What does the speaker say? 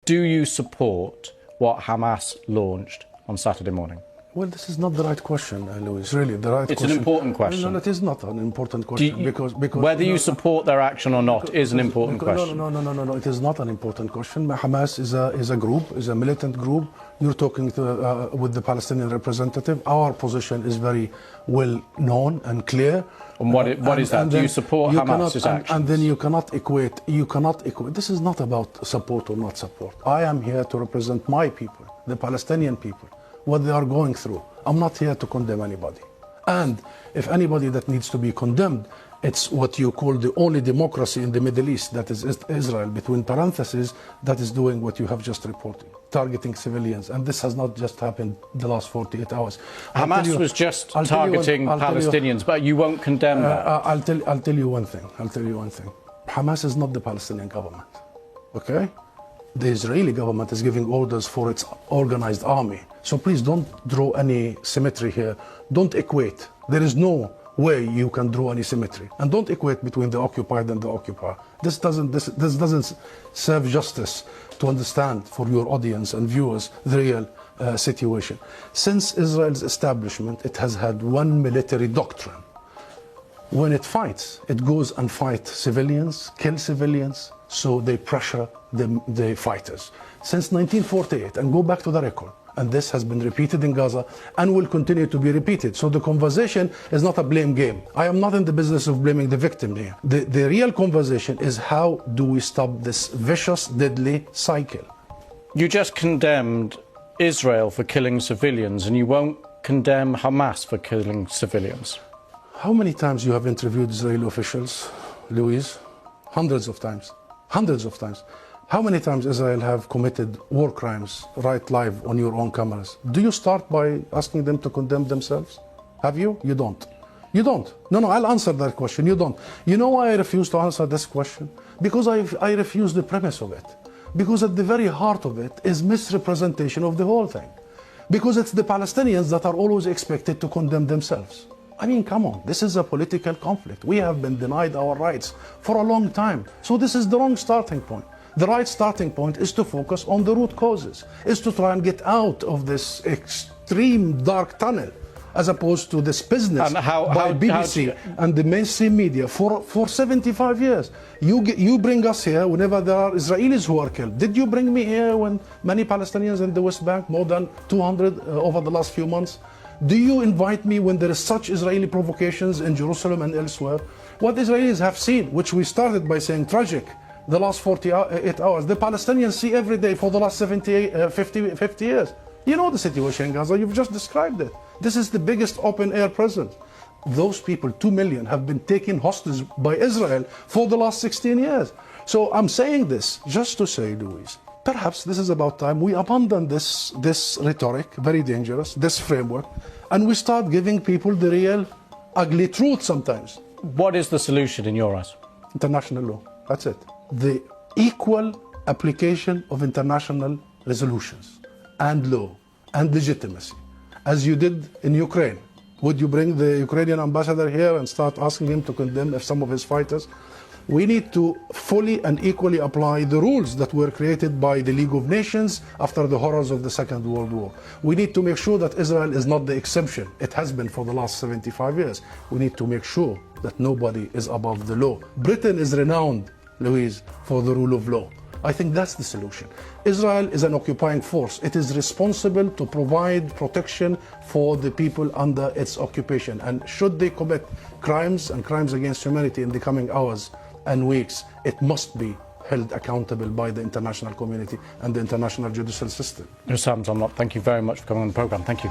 Do you support what Hamas launched on Saturday morning? Well, this is not the right question, Louis. Really, the right It's question. an important question. No, it is not an important question because whether you support their action or not is an important question. No. It is not an important question. Hamas is a group, is a militant group. You're talking with the Palestinian representative. Our position is very well known and clear. And what is that? Do you support Hamas's actions? And then you cannot equate. This is not about support or not support. I am here to represent my people, the Palestinian people, what they are going through. I'm not here to condemn anybody. And if anybody that needs to be condemned, it's what you call the only democracy in the Middle East, that is Israel, between parentheses, that is doing what you have just reported, targeting civilians. And this has not just happened the last 48 hours. Hamas was just targeting Palestinians, but you won't condemn that. I'll tell you one thing. Hamas is not the Palestinian government, okay? The Israeli government is giving orders for its organized army. So please don't draw any symmetry here. Don't equate. There is no way you can draw any symmetry. And don't equate between the occupied and the occupier. This doesn't serve justice to understand for your audience and viewers the real situation. Since Israel's establishment, it has had one military doctrine. When it fights, it goes and fights civilians, kill civilians, so they pressure the fighters. Since 1948, and go back to the record, and this has been repeated in Gaza and will continue to be repeated. So the conversation is not a blame game. I am not in the business of blaming the victim here. The real conversation is how do we stop this vicious, deadly cycle? You just condemned Israel for killing civilians, and you won't condemn Hamas for killing civilians. How many times you have interviewed Israeli officials, Louise? Hundreds of times. Hundreds of times. How many times Israel have committed war crimes right live on your own cameras? Do you start by asking them to condemn themselves? Have you? You don't. You don't. No, I'll answer that question. You don't. You know why I refuse to answer this question? Because I refuse the premise of it. Because at the very heart of it is misrepresentation of the whole thing. Because it's the Palestinians that are always expected to condemn themselves. I mean, come on, this is a political conflict. We have been denied our rights for a long time. So this is the wrong starting point. The right starting point is to focus on the root causes, is to try and get out of this extreme dark tunnel, as opposed to this business by BBC and the mainstream media for 75 years. You bring us here whenever there are Israelis who are killed. Did you bring me here when many Palestinians in the West Bank, more than 200 over the last few months? Do you invite me when there is such Israeli provocations in Jerusalem and elsewhere? What Israelis have seen, which we started by saying tragic, the last 48 hours, the Palestinians see every day for the last 50 years. You know the situation in Gaza, you've just described it. This is the biggest open-air prison. Those people, 2 million, have been taken hostage by Israel for the last 16 years. So I'm saying this just to say, Louise, perhaps this is about time we abandon this rhetoric, very dangerous, this framework, and we start giving people the real ugly truth sometimes. What is the solution in your eyes? International law, that's it. The equal application of international resolutions and law and legitimacy, as you did in Ukraine. Would you bring the Ukrainian ambassador here and start asking him to condemn some of his fighters? We need to fully and equally apply the rules that were created by the League of Nations after the horrors of the Second World War. We need to make sure that Israel is not the exception. It has been for the last 75 years. We need to make sure that nobody is above the law. Britain is renowned, Louise, for the rule of law. I think that's the solution. Israel is an occupying force. It is responsible to provide protection for the people under its occupation. And should they commit crimes and crimes against humanity in the coming hours and weeks, it must be held accountable by the international community and the international judicial system. Hussam Zamlot, thank you very much for coming on the programme. Thank you.